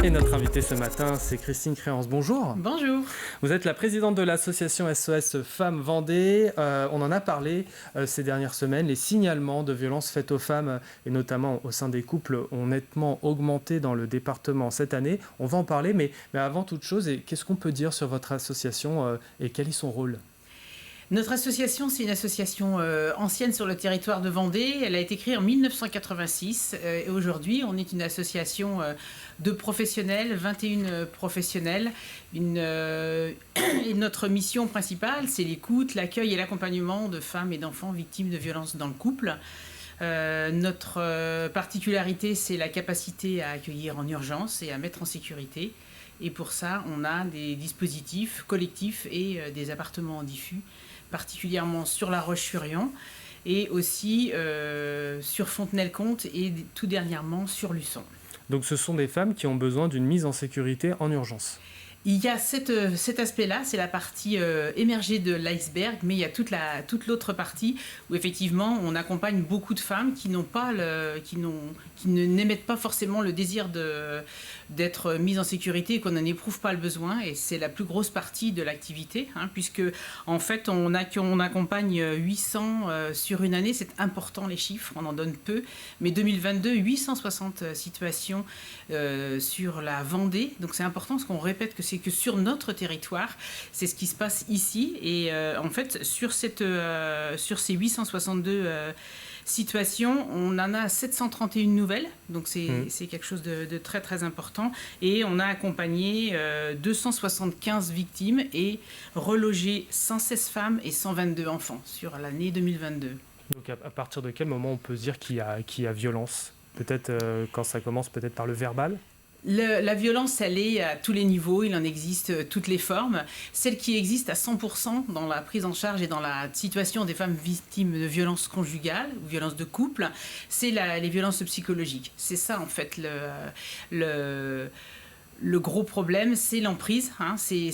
Et notre invitée ce matin, c'est Christine Créance. Bonjour. Bonjour. Vous êtes la présidente de l'association SOS Femmes Vendée. On en a parlé ces dernières semaines. Les signalements de violences faites aux femmes, et notamment au sein des couples, ont nettement augmenté dans le département cette année. On va en parler, mais avant toute chose, qu'est-ce qu'on peut dire sur votre association et quel est son rôle ? Notre association, c'est une association ancienne sur le territoire de Vendée. Elle a été créée en 1986 et aujourd'hui, on est une association de professionnels, 21 professionnels. Et notre mission principale, c'est l'écoute, l'accueil et l'accompagnement de femmes et d'enfants victimes de violences dans le couple. Notre particularité, c'est la capacité à accueillir en urgence et à mettre en sécurité. Et pour ça, on a des dispositifs collectifs et des appartements en diffus, particulièrement sur La Roche-sur-Yon et aussi sur Fontenay-le-Comte et tout dernièrement sur Luçon. Donc ce sont des femmes qui ont besoin d'une mise en sécurité en urgence. Il y a cet aspect-là, c'est la partie émergée de l'iceberg, mais il y a toute l'autre partie où effectivement on accompagne beaucoup de femmes qui n'émettent pas forcément le désir d'être mises en sécurité et qu'on n'en éprouve pas le besoin. Et c'est la plus grosse partie de l'activité, puisque en fait on accompagne 800 sur une année. C'est important les chiffres, on en donne peu, mais 2022, 860 situations sur la Vendée. Donc c'est important parce qu'on répète que c'est que sur notre territoire, c'est ce qui se passe ici. Et en fait, sur ces 862 situations, on en a 731 nouvelles. Donc c'est quelque chose de très très important. Et on a accompagné 275 victimes et relogé 116 femmes et 122 enfants sur l'année 2022. Donc à partir de quel moment on peut se dire qu'il y a violence ? Peut-être quand ça commence peut-être par le verbal ? La violence, elle est à tous les niveaux, il en existe toutes les formes. Celle qui existe à 100% dans la prise en charge et dans la situation des femmes victimes de violences conjugales ou violences de couple, c'est les violences psychologiques. C'est ça en fait le gros problème, c'est l'emprise, c'est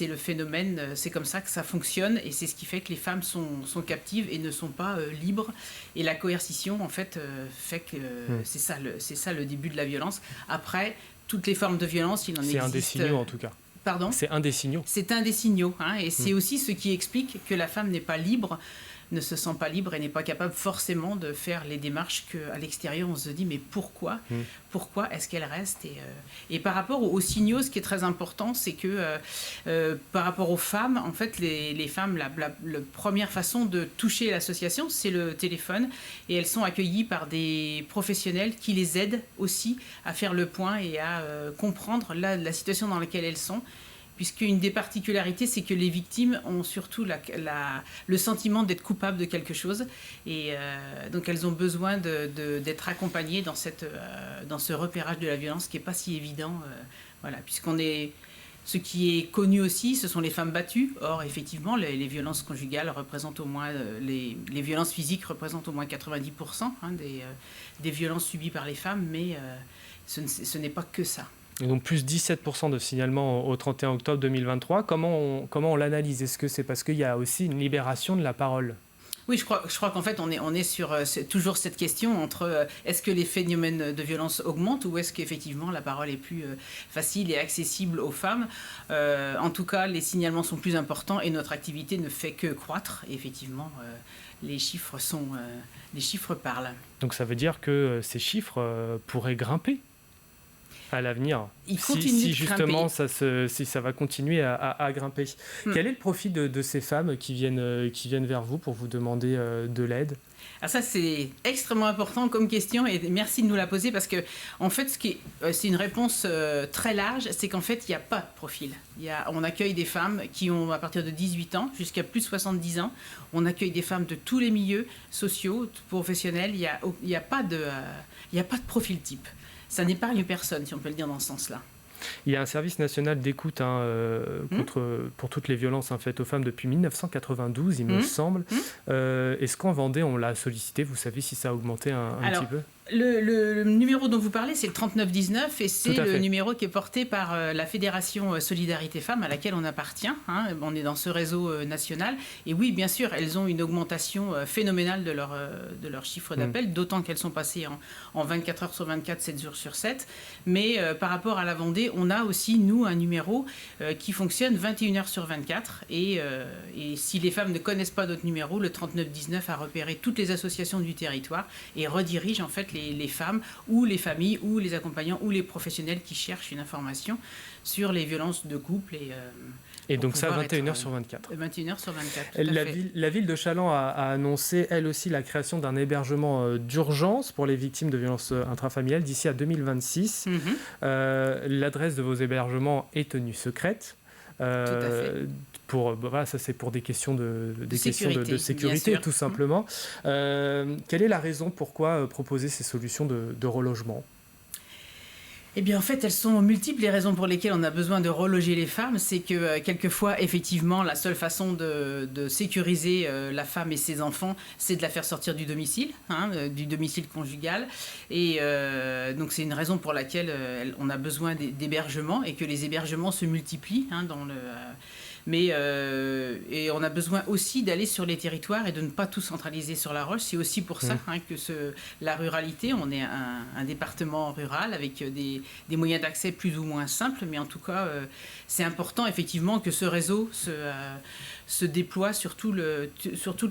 le phénomène, c'est comme ça que ça fonctionne et c'est ce qui fait que les femmes sont captives et ne sont pas libres. Et la coercition, en fait, fait que c'est ça le début de la violence. Après, toutes les formes de violence, il en existe. C'est un des signaux en tout cas. Pardon ? C'est un des signaux. C'est un des signaux, et c'est aussi ce qui explique que la femme n'est pas libre, ne se sent pas libre et n'est pas capable forcément de faire les démarches qu'à l'extérieur on se dit mais pourquoi est-ce qu'elle reste et par rapport aux signaux, ce qui est très important, c'est que par rapport aux femmes, en fait les femmes, la première façon de toucher l'association, c'est le téléphone et elles sont accueillies par des professionnels qui les aident aussi à faire le point et à comprendre la situation dans laquelle elles sont. Puisqu'une des particularités, c'est que les victimes ont surtout le sentiment d'être coupables de quelque chose. Et donc, elles ont besoin d'être accompagnées dans ce repérage de la violence qui n'est pas si évident. Ce qui est connu aussi, ce sont les femmes battues. Or, effectivement, les violences conjugales représentent au moins... les violences physiques représentent au moins 90% des violences subies par les femmes, mais ce n'est pas que ça. Et donc plus 17% de signalements au 31 octobre 2023. Comment on l'analyse ? Est-ce que c'est parce qu'il y a aussi une libération de la parole ? Oui, je crois qu'en fait, on est sur toujours cette question entre est-ce que les phénomènes de violence augmentent ou est-ce qu'effectivement la parole est plus facile et accessible aux femmes. En tout cas, les signalements sont plus importants et notre activité ne fait que croître. Et effectivement, les chiffres parlent. Donc ça veut dire que ces chiffres pourraient grimper à l'avenir, si justement ça va continuer à grimper. Quel est le profil de ces femmes qui viennent vers vous pour vous demander de l'aide ? Alors ça, c'est extrêmement important comme question et merci de nous la poser parce que en fait, c'est une réponse très large, c'est qu'en fait, il n'y a pas de profil. On accueille des femmes qui ont à partir de 18 ans jusqu'à plus de 70 ans. On accueille des femmes de tous les milieux sociaux, professionnels. Il n'y a pas de profil type. Ça n'épargne personne, si on peut le dire dans ce sens-là. Il y a un service national d'écoute pour toutes les violences faites aux femmes depuis 1992, il me semble. Est-ce qu'en Vendée, on l'a sollicité ? Vous savez si ça a augmenté un petit peu ? Le numéro dont vous parlez, c'est le 3919 et c'est le fait. numéro qui est porté par la Fédération Solidarité Femmes à laquelle on appartient. Hein. On est dans ce réseau national. Et oui, bien sûr, elles ont une augmentation phénoménale de leur chiffre d'appel, d'autant qu'elles sont passées en 24 heures sur 24, 7 jours sur 7. Mais par rapport à la Vendée, on a aussi, nous, un numéro qui fonctionne 21 heures sur 24. Et si les femmes ne connaissent pas notre numéro, le 3919 a repéré toutes les associations du territoire et redirige en fait les femmes ou les familles ou les accompagnants ou les professionnels qui cherchent une information sur les violences de couple. Et donc ça, 21 heures sur 24. 21 heures sur 24, La ville de Challans a annoncé, elle aussi, la création d'un hébergement d'urgence pour les victimes de violences intrafamiliales d'ici à 2026. L'adresse de vos hébergements est tenue secrète. Tout à fait. Voilà, ça c'est pour des questions de sécurité, tout simplement. Quelle est la raison pourquoi proposer ces solutions de relogement ? Eh bien, en fait, elles sont multiples les raisons pour lesquelles on a besoin de reloger les femmes. C'est que quelquefois, effectivement, la seule façon de sécuriser la femme et ses enfants, c'est de la faire sortir du domicile conjugal. Et donc, c'est une raison pour laquelle on a besoin d'hébergements et que les hébergements se multiplient et on a besoin aussi d'aller sur les territoires et de ne pas tout centraliser sur La Roche. C'est aussi pour ça que la ruralité, on est un département rural avec des moyens d'accès plus ou moins simples, mais en tout cas, c'est important effectivement que ce réseau se déploie sur tout le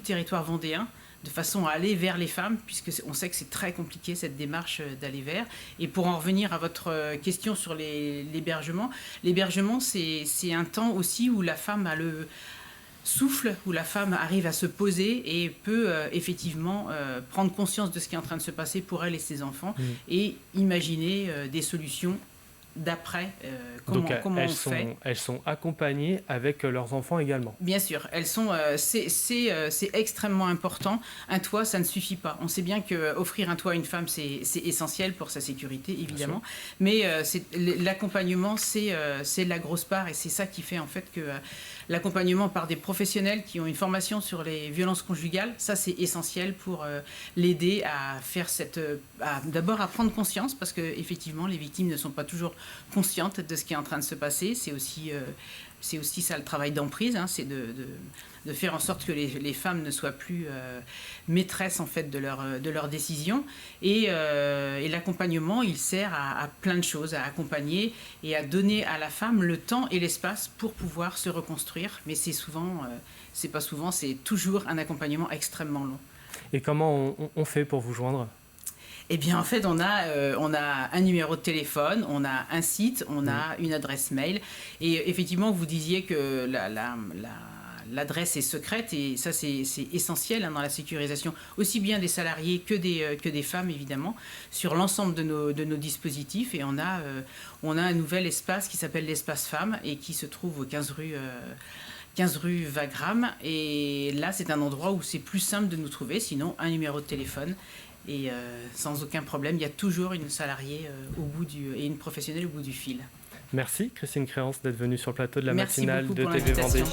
territoire vendéen, de façon à aller vers les femmes, puisqu'on sait que c'est très compliqué cette démarche d'aller vers. Et pour en revenir à votre question sur l'hébergement, c'est un temps aussi où la femme a le souffle, où la femme arrive à se poser et peut effectivement prendre conscience de ce qui est en train de se passer pour elle et ses enfants et imaginer des solutions d'après, comment on fait. Elles sont accompagnées avec leurs enfants également. Bien sûr, elles sont. C'est extrêmement important. Un toit, ça ne suffit pas. On sait bien qu'offrir un toit à une femme, c'est essentiel pour sa sécurité, évidemment. Mais l'accompagnement, c'est la grosse part, et c'est ça qui fait en fait que l'accompagnement par des professionnels qui ont une formation sur les violences conjugales, ça c'est essentiel pour l'aider à faire d'abord à prendre conscience, parce que effectivement, les victimes ne sont pas toujours consciente de ce qui est en train de se passer. C'est aussi ça le travail d'emprise, c'est de faire en sorte que les femmes ne soient plus maîtresses en fait de leurs décisions. Et l'accompagnement, il sert à plein de choses, à accompagner et à donner à la femme le temps et l'espace pour pouvoir se reconstruire. Mais c'est toujours un accompagnement extrêmement long. Et comment on fait pour vous joindre ? Eh bien, en fait, on a un numéro de téléphone, on a un site, on a une adresse mail. Et effectivement, vous disiez que l'adresse est secrète, et ça, c'est essentiel dans la sécurisation, aussi bien des salariés que des femmes, évidemment, sur l'ensemble de nos dispositifs. Et on a un nouvel espace qui s'appelle l'espace femmes et qui se trouve au 15 rue Wagram. Et là, c'est un endroit où c'est plus simple de nous trouver, sinon un numéro de téléphone. Et sans aucun problème, il y a toujours une salariée et une professionnelle au bout du fil. Merci Christine Créance d'être venue sur le plateau de la Merci matinale beaucoup de pour TV Vendée.